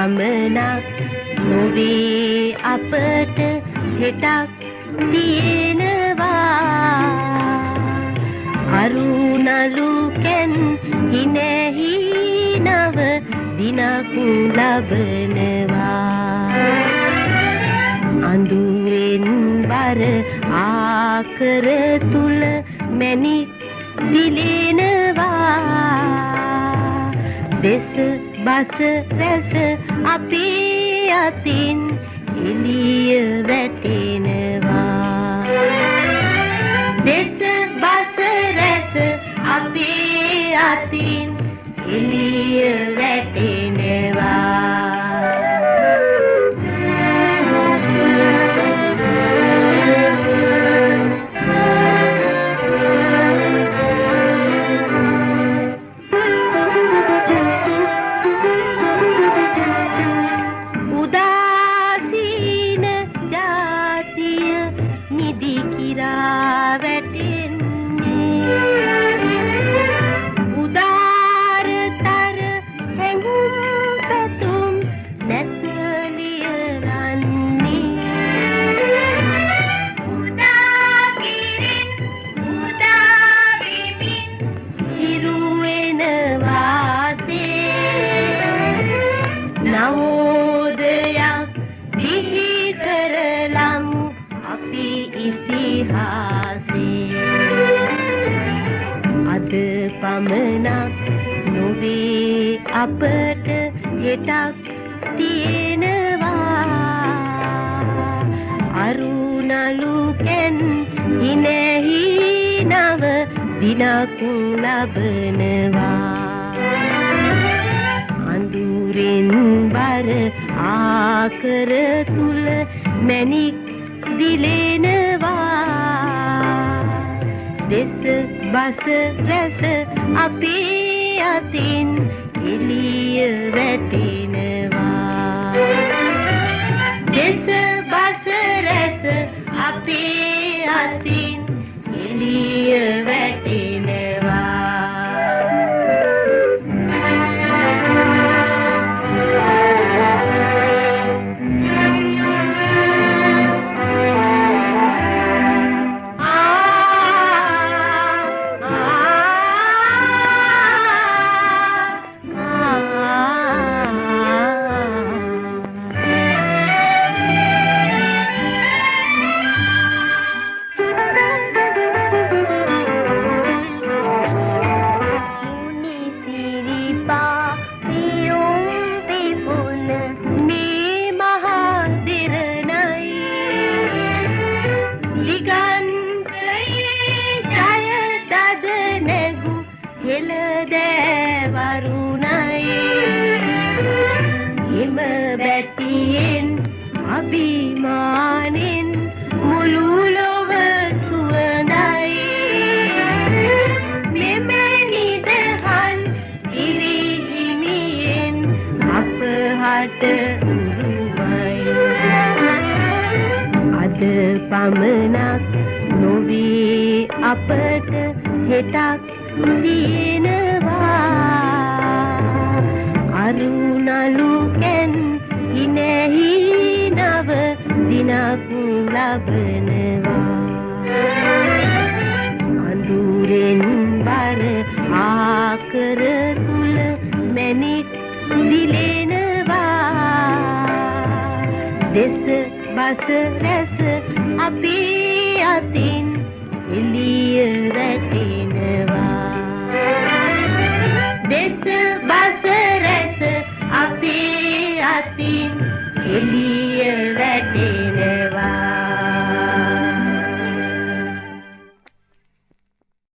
පමණක් නොවේ අපට හෙටක් තියෙනවා අරුණලු කැන් හිනෙහි නව දිනක් ලබනවා අඳුරෙන් බර ආකර තුල මැණික් දිලෙනවා දෙස බස රැස අපේ අතින් එළිය වැටෙනවා දෙස බස රැස අපේ අතින් එළිය වැටෙනවා පමණක් නොවේ අපට හෙටක් තියෙනවා අරුණලු කැන් හිනෙහි නව දිනක් ලබනවා අඳුරෙන් බර ආකර තුල මැණික් දිලෙනවා දෙස බස රැස අපේ අතින් එළිය වැටෙනවා දෙස බස රැස අපේ අතින් එළිය වැටෙනවා අභිමානෙන් මුළු ලොව සුවඳයි මෙමෙනි දහල් ඉරිහිමියෙන් අපහට උරුමයි අද පමණක් නොවේ අපට හෙටක් තියෙනවා අරුණලු කැන් හිනෙහි නව දිනක් ලබනවා අඳුරෙන් බර ආකර තුල මැණික් දිලෙනවා දෙස බස රැස අපේ අතින් එළිය වැටෙනවා දෙස බස රැස අපේ අතින් එළිය